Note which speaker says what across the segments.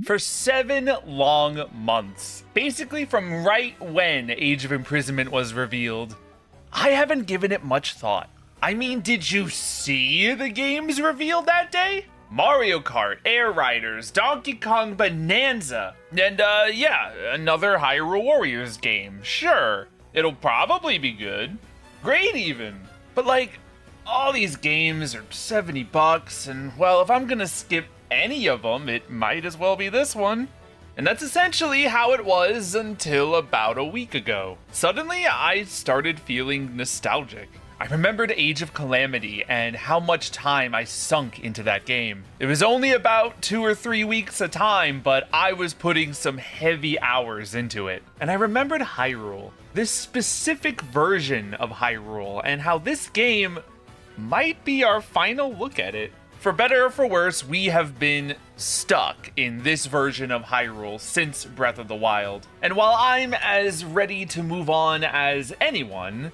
Speaker 1: For 7 long months, basically from right when Age of Imprisonment was revealed, I haven't given it much thought. I mean, did you see the games revealed that day? Mario Kart, Air Riders, Donkey Kong Bonanza, and yeah, another Hyrule Warriors game. Sure, it'll probably be good. Great even. But like, all these games are $70, and well, if I'm gonna skip any of them, it might as well be this one. And that's essentially how it was until about a week ago. Suddenly, I started feeling nostalgic. I remembered Age of Calamity and how much time I sunk into that game. It was only about 2 or 3 weeks a time, but I was putting some heavy hours into it. And I remembered Hyrule, this specific version of Hyrule, and how this game might be our final look at it. For better or for worse, we have been stuck in this version of Hyrule since Breath of the Wild. And while I'm as ready to move on as anyone,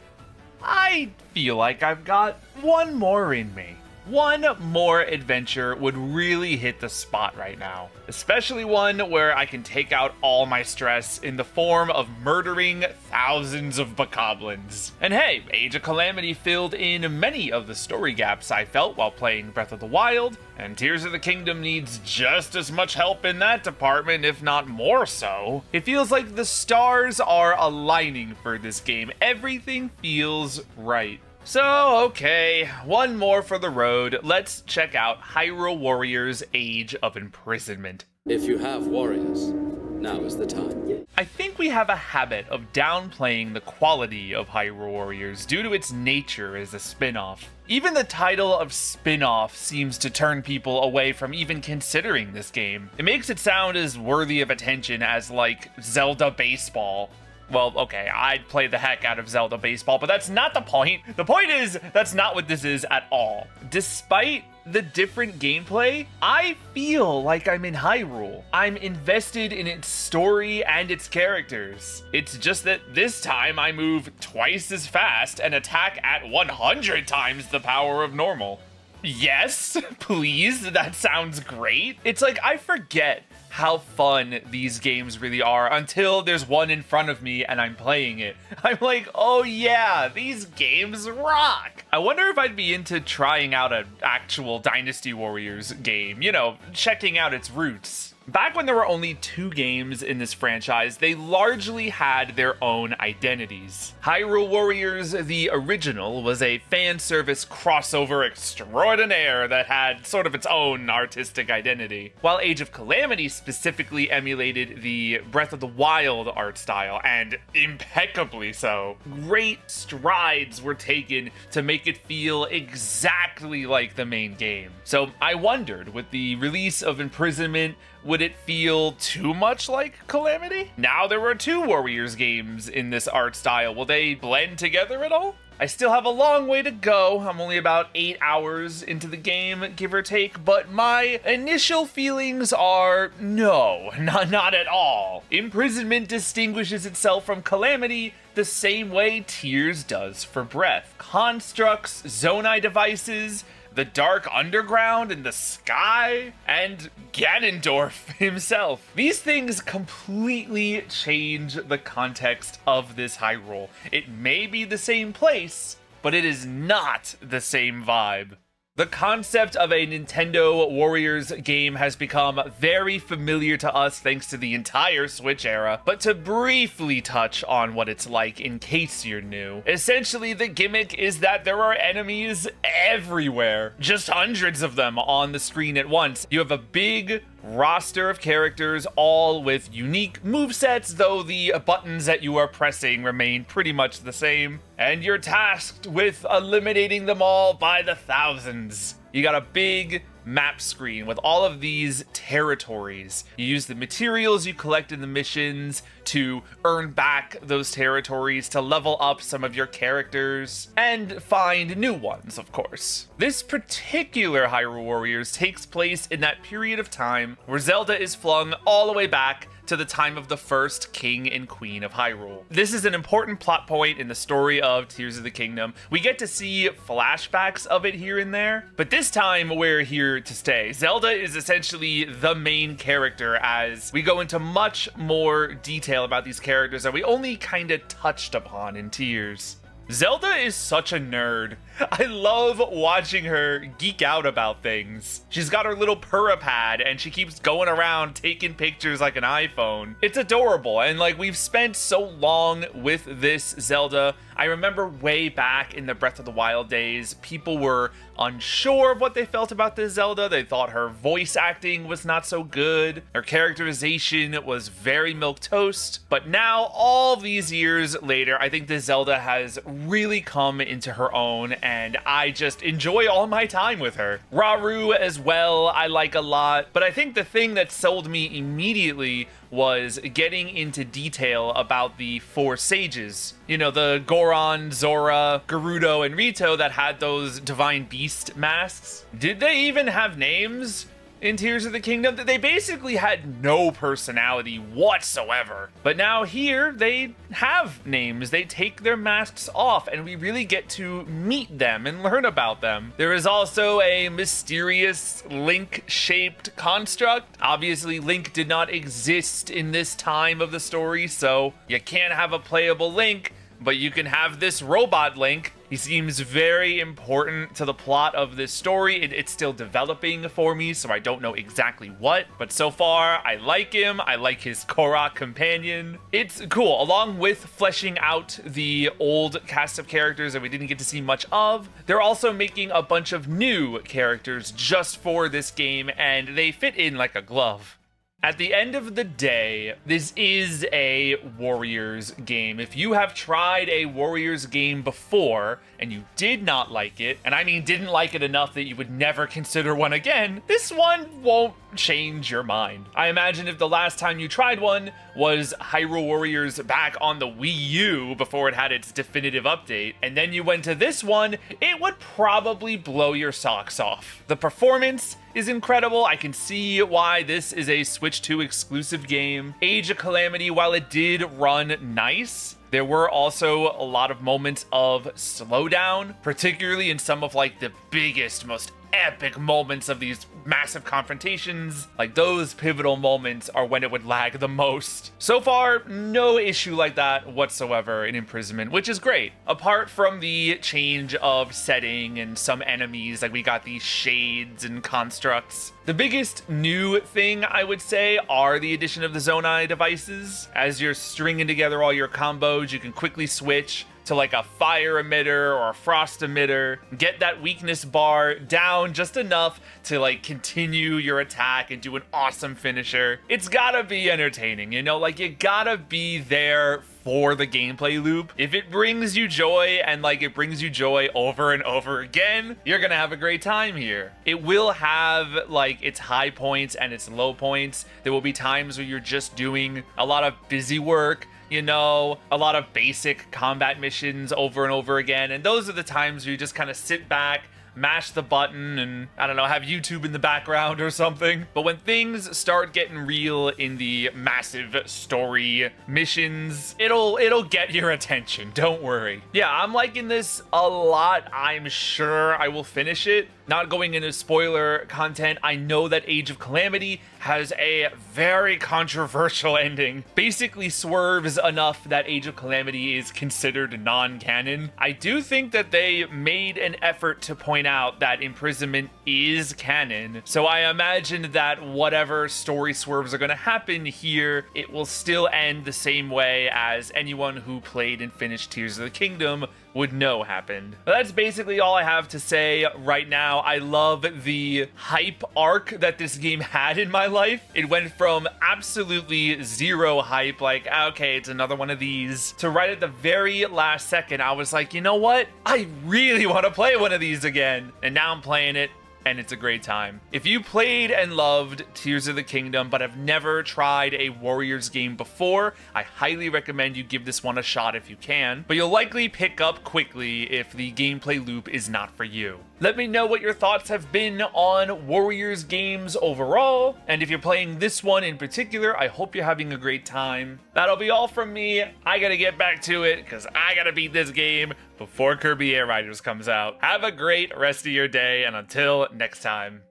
Speaker 1: I feel like I've got one more in me. One more adventure would really hit the spot right now, especially one where I can take out all my stress in the form of murdering thousands of bokoblins. And hey, Age of Calamity filled in many of the story gaps I felt while playing Breath of the Wild, and Tears of the Kingdom needs just as much help in that department, if not more so. It feels like the stars are aligning for this game. Everything feels right. So, okay, one more for the road. Let's check out Hyrule Warriors Age of Imprisonment.
Speaker 2: If you have warriors, now is the time.
Speaker 1: I think we have a habit of downplaying the quality of Hyrule Warriors due to its nature as a spin-off. Even the title of spin-off seems to turn people away from even considering this game. It makes it sound as worthy of attention as, like, Zelda Baseball. Well, okay, I'd play the heck out of Zelda Baseball, but that's not the point. The point is, that's not what this is at all. Despite the different gameplay, I feel like I'm in Hyrule. I'm invested in its story and its characters. It's just that this time I move twice as fast and attack at 100 times the power of normal. Yes, please, that sounds great. It's like I forget how fun these games really are until there's one in front of me and I'm playing it. I'm like, oh yeah, these games rock. I wonder if I'd be into trying out an actual Dynasty Warriors game, you know, checking out its roots. Back when there were only 2 games in this franchise, they largely had their own identities. Hyrule Warriors, the original, was a fan service crossover extraordinaire that had sort of its own artistic identity, while Age of Calamity specifically emulated the Breath of the Wild art style, and impeccably so. Great strides were taken to make it feel exactly like the main game. So I wondered, with the release of Imprisonment, would it feel too much like Calamity? Now there were 2 Warriors games in this art style. Will they blend together at all? I still have a long way to go. I'm only about 8 hours into the game, give or take, but my initial feelings are no, not at all. Imprisonment distinguishes itself from Calamity the same way Tears does for Breath. Constructs, Zonai devices, the dark underground and the sky, and Ganondorf himself. These things completely change the context of this Hyrule. It may be the same place, but it is not the same vibe. The concept of a Nintendo Warriors game has become very familiar to us thanks to the entire Switch era, but to briefly touch on what it's like in case you're new. Essentially, the gimmick is that there are enemies everywhere, just hundreds of them on the screen at once. You have a big roster of characters, all with unique movesets, though the buttons that you are pressing remain pretty much the same, and you're tasked with eliminating them all by the thousands. You got a big map screen with all of these territories. You use the materials you collect in the missions to earn back those territories, to level up some of your characters, and find new ones, of course. This particular Hyrule Warriors takes place in that period of time where Zelda is flung all the way back to the time of the first king and queen of Hyrule. This is an important plot point in the story of Tears of the Kingdom. We get to see flashbacks of it here and there, but this time we're here to stay. Zelda is essentially the main character as we go into much more detail about these characters that we only kind of touched upon in Tears. Zelda is such a nerd. I love watching her geek out about things. She's got her little Purra pad and she keeps going around taking pictures like an iPhone. It's adorable, and like we've spent so long with this Zelda. I remember way back in the Breath of the Wild days, people were unsure of what they felt about this Zelda. They thought her voice acting was not so good. Her characterization was very milquetoast. But now, all these years later, I think this Zelda has really come into her own, and I just enjoy all my time with her. Rauru as well, I like a lot, but I think the thing that sold me immediately was getting into detail about the four sages. You know, the Goron, Zora, Gerudo, and Rito that had those divine beast masks. Did they even have names in Tears of the Kingdom? They basically had no personality whatsoever. But now here, they have names. They take their masks off, and we really get to meet them and learn about them. There is also a mysterious Link-shaped construct. Obviously, Link did not exist in this time of the story, so you can't have a playable Link, but you can have this robot Link. He seems very important to the plot of this story. It's still developing for me, so I don't know exactly what. But so far, I like him. I like his Korok companion. It's cool. Along with fleshing out the old cast of characters that we didn't get to see much of, they're also making a bunch of new characters just for this game, and they fit in like a glove. At the end of the day, this is a Warriors game. If you have tried a Warriors game before and you did not like it, and I mean didn't like it enough that you would never consider one again, this one won't change your mind. I imagine if the last time you tried one was Hyrule Warriors back on the Wii U before it had its definitive update, and then you went to this one, it would probably blow your socks off. The performance is incredible. I can see why this is a Switch 2 exclusive game. Age of Calamity, while it did run nice, there were also a lot of moments of slowdown, particularly in some of like the biggest, most epic moments of these massive confrontations. Like those pivotal moments are when it would lag the most. So far, no issue like that whatsoever in Imprisonment, which is great. Apart from the change of setting and some enemies, like we got these shades and constructs. The biggest new thing I would say are the addition of the Zonai devices. As you're stringing together all your combos, you can quickly switch to like a fire emitter or a frost emitter, get that weakness bar down just enough to like continue your attack and do an awesome finisher. It's gotta be entertaining, you know, like you gotta be there for the gameplay loop. If it brings you joy and like it brings you joy over and over again, you're gonna have a great time here. It will have like its high points and its low points. There will be times where you're just doing a lot of busy work, you know, a lot of basic combat missions over and over again. And those are the times where you just kind of sit back, mash the button, and I don't know, have YouTube in the background or something. But when things start getting real in the massive story missions, it'll get your attention, don't worry. Yeah, I'm liking this a lot. I'm sure I will finish it. Not going into spoiler content, I know that Age of Calamity has a very controversial ending. Basically swerves enough that Age of Calamity is considered non-canon. I do think that they made an effort to point out that Imprisonment is canon, so I imagine that whatever story swerves are going to happen here, it will still end the same way as anyone who played and finished Tears of the Kingdom would know happened. But that's basically all I have to say right now. I love the hype arc that this game had in my life. It went from absolutely zero hype, like, okay, it's another one of these, to right at the very last second, I was like, you know what? I really want to play one of these again. And now I'm playing it, and it's a great time. If you played and loved Tears of the Kingdom but have never tried a Warriors game before, I highly recommend you give this one a shot if you can, but you'll likely pick up quickly if the gameplay loop is not for you. Let me know what your thoughts have been on Warriors games overall, and if you're playing this one in particular, I hope you're having a great time. That'll be all from me. I gotta get back to it, because I gotta beat this game before Kirby Air Riders comes out. Have a great rest of your day, and until next time.